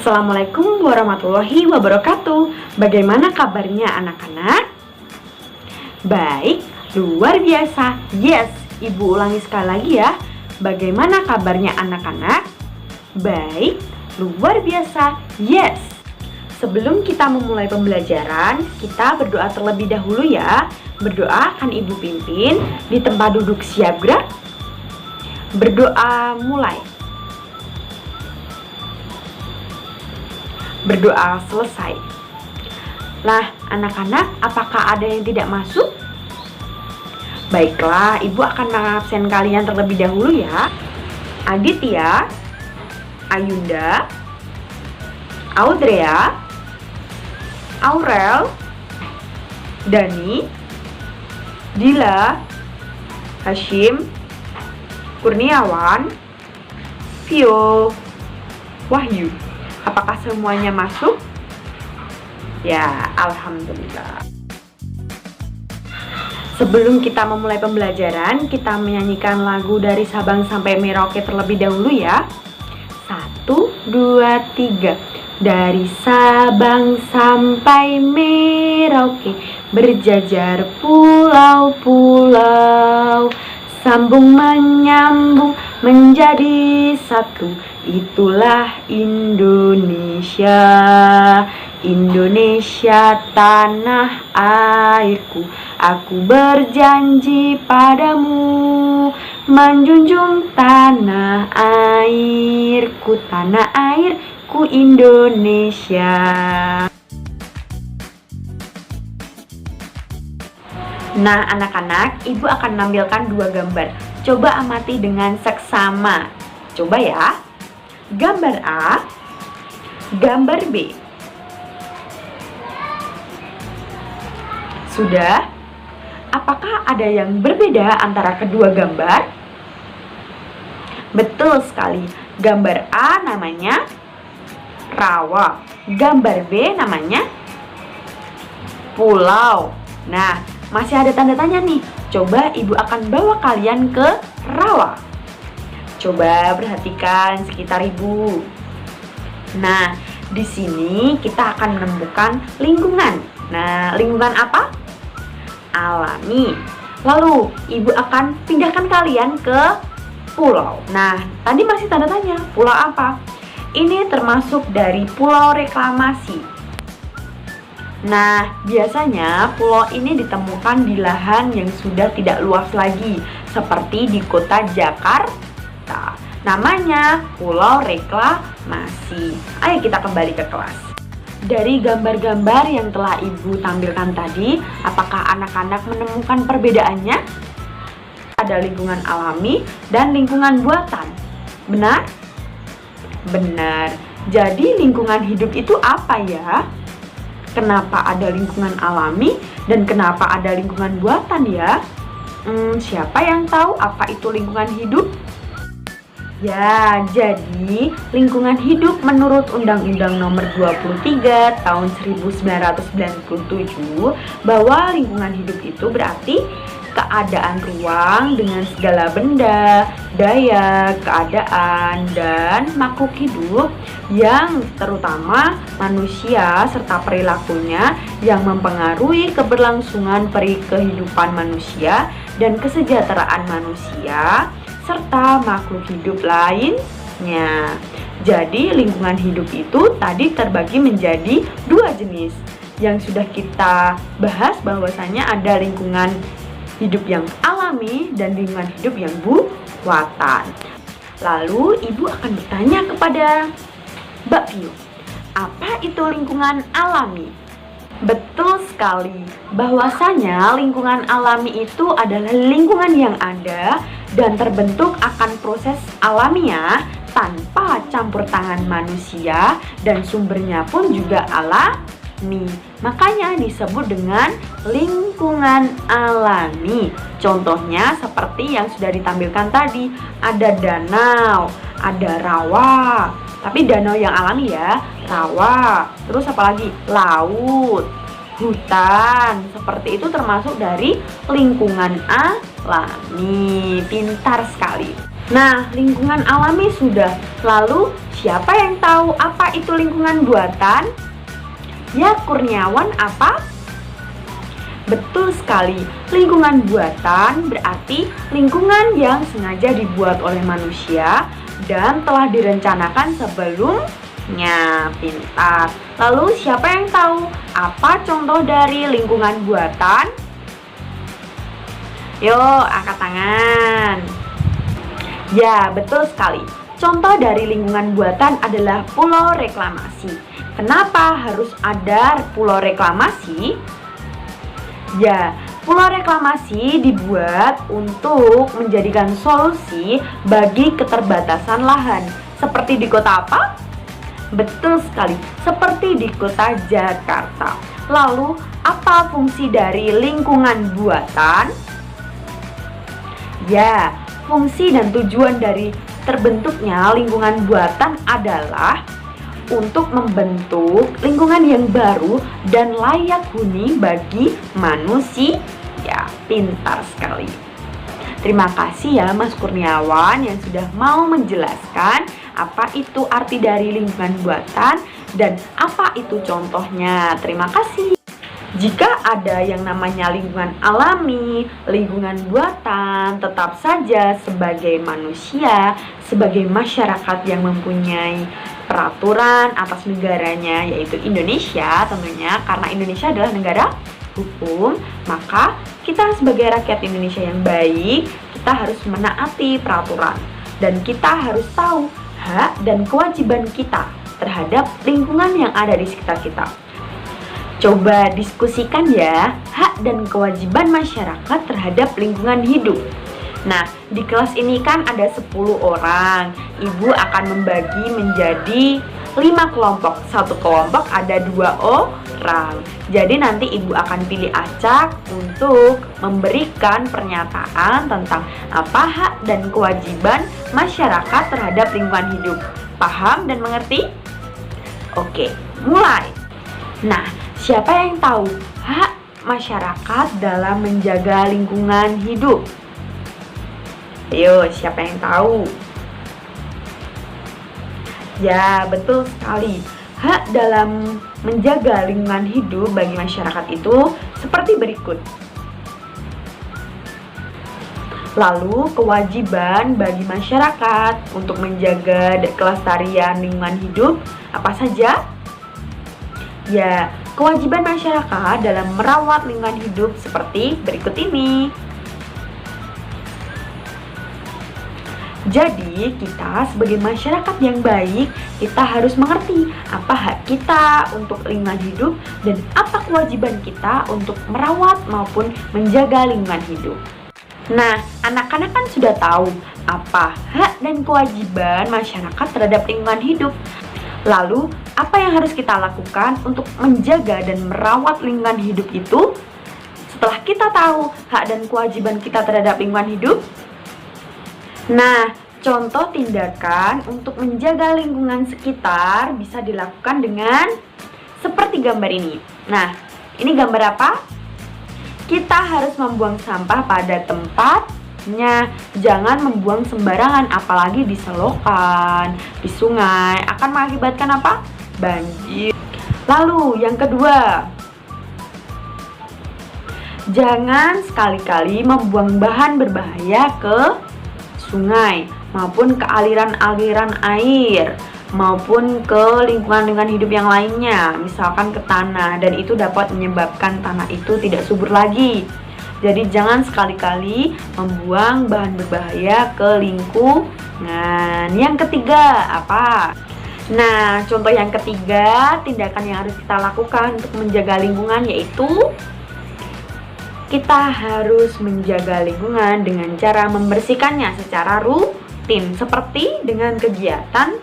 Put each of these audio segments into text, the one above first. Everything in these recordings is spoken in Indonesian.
Assalamualaikum warahmatullahi wabarakatuh. Bagaimana kabarnya anak-anak? Baik, luar biasa. Yes, Ibu ulangi sekali lagi ya. Bagaimana kabarnya anak-anak? Baik, luar biasa. Yes. Sebelum kita memulai pembelajaran, kita berdoa terlebih dahulu ya. Berdoa akan Ibu pimpin di tempat duduk siap gerak. Berdoa mulai. Berdoa selesai. Nah, anak-anak, apakah ada yang tidak masuk? Baiklah, Ibu akan mengabsen kalian terlebih dahulu ya. Aditya, Ayunda, Audrea, Aurel, Dani, Dila, Hashim, Kurniawan, Vio, Wahyu. Apakah semuanya masuk? Ya, alhamdulillah. Sebelum kita memulai pembelajaran, kita menyanyikan lagu dari Sabang sampai Merauke terlebih dahulu ya. 1, 2, 3. Dari Sabang sampai Merauke, berjajar pulau-pulau, sambung menyambung menjadi satu. Itulah Indonesia, Indonesia tanah airku. Aku berjanji padamu, menjunjung tanah airku, tanah airku Indonesia. Nah, anak-anak, Ibu akan menampilkan 2 gambar. Coba amati dengan seksama. Coba ya. Gambar A, gambar B. Sudah? Apakah ada yang berbeda antara kedua gambar? Betul sekali. Gambar A namanya rawa. Gambar B namanya pulau. Nah, masih ada tanda tanya nih. Coba Ibu akan bawa kalian ke rawa. Coba perhatikan sekitar Ibu. Nah, di sini kita akan menemukan lingkungan. Nah, lingkungan apa? Alami. Lalu, Ibu akan pindahkan kalian ke pulau. Nah, tadi masih tanda tanya, pulau apa? Ini termasuk dari pulau reklamasi. Nah, biasanya pulau ini ditemukan di lahan yang sudah tidak luas lagi, seperti di kota Jakarta. Namanya Pulau Reklamasi. Ayo kita kembali ke kelas. Dari gambar-gambar yang telah Ibu tampilkan tadi, apakah anak-anak menemukan perbedaannya? Ada lingkungan alami dan lingkungan buatan. Benar? Benar. Jadi lingkungan hidup itu apa ya? Kenapa ada lingkungan alami dan kenapa ada lingkungan buatan ya? Siapa yang tahu apa itu lingkungan hidup? Ya, jadi lingkungan hidup menurut Undang-Undang Nomor 23 Tahun 1997 bahwa lingkungan hidup itu berarti keadaan ruang dengan segala benda, daya, keadaan, dan makhluk hidup yang terutama manusia serta perilakunya yang mempengaruhi keberlangsungan kehidupan manusia dan kesejahteraan manusia serta makhluk hidup lainnya. Jadi lingkungan hidup itu tadi terbagi menjadi 2 jenis. Yang sudah kita bahas bahwasanya ada lingkungan hidup yang alami dan lingkungan hidup yang buatan. Lalu Ibu akan bertanya kepada Mbak Vio, apa itu lingkungan alami? Betul sekali, bahwasanya lingkungan alami itu adalah lingkungan yang ada dan terbentuk akan proses alamiah tanpa campur tangan manusia dan sumbernya pun juga alami. Makanya disebut dengan lingkungan alami. Contohnya seperti yang sudah ditampilkan tadi, ada danau, ada rawa. Tapi danau yang alami ya, rawa. Terus apalagi? Laut, hutan. Seperti itu termasuk dari lingkungan alami. Pintar sekali. Nah, lingkungan alami sudah. Lalu, siapa yang tahu apa itu lingkungan buatan? Ya, Kurniawan, apa? Betul sekali, lingkungan buatan berarti lingkungan yang sengaja dibuat oleh manusia dan telah direncanakan sebelumnya. Pintar. Lalu siapa yang tahu apa contoh dari lingkungan buatan? Yuk, angkat tangan. Ya, betul sekali. Contoh dari lingkungan buatan adalah pulau reklamasi. Kenapa harus ada pulau reklamasi? Ya, pulau reklamasi dibuat untuk menjadikan solusi bagi keterbatasan lahan. Seperti di kota apa? Betul sekali, seperti di kota Jakarta. Lalu, apa fungsi dari lingkungan buatan? Ya, fungsi dan tujuan dari terbentuknya lingkungan buatan adalah untuk membentuk lingkungan yang baru dan layak huni bagi manusia. Ya, pintar sekali. Terima kasih ya Mas Kurniawan yang sudah mau menjelaskan apa itu arti dari lingkungan buatan dan apa itu contohnya. Terima kasih. Jika ada yang namanya lingkungan alami, lingkungan buatan, tetap saja sebagai manusia, sebagai masyarakat yang mempunyai peraturan atas negaranya, yaitu Indonesia tentunya, karena Indonesia adalah negara hukum, maka kita sebagai rakyat Indonesia yang baik, kita harus menaati peraturan. Dan kita harus tahu hak dan kewajiban kita terhadap lingkungan yang ada di sekitar kita. Coba diskusikan ya, hak dan kewajiban masyarakat terhadap lingkungan hidup. Nah, di kelas ini kan ada 10 orang. Ibu akan membagi menjadi 5 kelompok. Satu kelompok ada 2 orang. Jadi nanti ibu akan pilih acak untuk memberikan pernyataan tentang apa hak dan kewajiban masyarakat terhadap lingkungan hidup. Paham dan mengerti? Oke, mulai. Nah, siapa yang tahu hak masyarakat dalam menjaga lingkungan hidup? Ayo, siapa yang tahu? Ya, betul sekali. Hak dalam menjaga lingkungan hidup bagi masyarakat itu seperti berikut. Lalu, kewajiban bagi masyarakat untuk menjaga kelestarian lingkungan hidup apa saja? Ya, kewajiban masyarakat dalam merawat lingkungan hidup seperti berikut ini. Jadi, kita sebagai masyarakat yang baik, kita harus mengerti apa hak kita untuk lingkungan hidup dan apa kewajiban kita untuk merawat maupun menjaga lingkungan hidup. Nah, anak-anak kan sudah tahu apa hak dan kewajiban masyarakat terhadap lingkungan hidup. Lalu, apa yang harus kita lakukan untuk menjaga dan merawat lingkungan hidup itu? Setelah kita tahu hak dan kewajiban kita terhadap lingkungan hidup, nah, contoh tindakan untuk menjaga lingkungan sekitar bisa dilakukan dengan seperti gambar ini. Nah, ini gambar apa? Kita harus membuang sampah pada tempatnya. Jangan membuang sembarangan, apalagi di selokan, di sungai, akan mengakibatkan apa? Banjir. Lalu, yang kedua, jangan sekali-kali membuang bahan berbahaya ke sungai maupun ke aliran-aliran air maupun ke lingkungan-lingkungan hidup yang lainnya, misalkan ke tanah, dan itu dapat menyebabkan tanah itu tidak subur lagi. Jadi jangan sekali-kali membuang bahan berbahaya ke lingkungan. Yang ketiga apa? Nah, contoh yang ketiga, tindakan yang harus kita lakukan untuk menjaga lingkungan yaitu kita harus menjaga lingkungan dengan cara membersihkannya secara rutin, seperti dengan kegiatan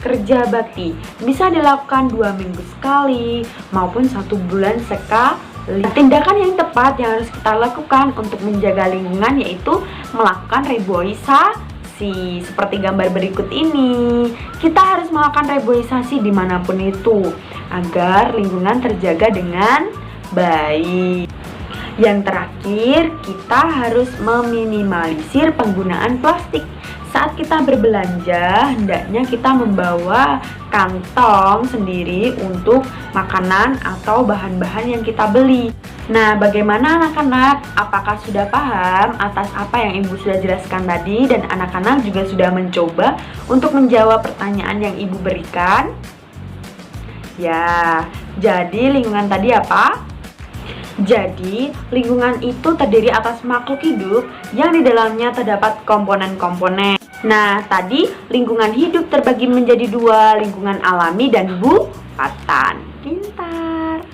kerja bakti. Bisa dilakukan 2 minggu sekali maupun 1 bulan sekali. Tindakan yang tepat yang harus kita lakukan untuk menjaga lingkungan yaitu melakukan reboisasi seperti gambar berikut ini. Kita harus melakukan reboisasi dimanapun itu agar lingkungan terjaga dengan baik. Yang terakhir, kita harus meminimalisir penggunaan plastik saat kita berbelanja, hendaknya kita membawa kantong sendiri untuk makanan atau bahan-bahan yang kita beli. Nah, bagaimana anak-anak? Apakah sudah paham atas apa yang Ibu sudah jelaskan tadi dan anak-anak juga sudah mencoba untuk menjawab pertanyaan yang Ibu berikan? Ya, jadi lingkungan tadi apa? Jadi, lingkungan itu terdiri atas makhluk hidup yang di dalamnya terdapat komponen-komponen. Nah, tadi lingkungan hidup terbagi menjadi dua, lingkungan alami dan buatan. Pintar.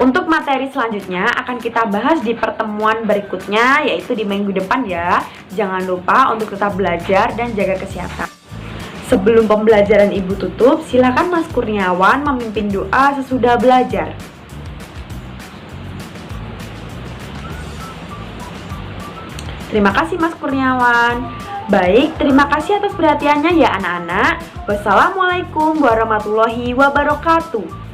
Untuk materi selanjutnya akan kita bahas di pertemuan berikutnya, yaitu di minggu depan ya. Jangan lupa untuk tetap belajar dan jaga kesehatan. Sebelum pembelajaran Ibu tutup, silakan Mas Kurniawan memimpin doa sesudah belajar. Terima kasih Mas Kurniawan. Baik, terima kasih atas perhatiannya ya anak-anak. Wassalamualaikum warahmatullahi wabarakatuh.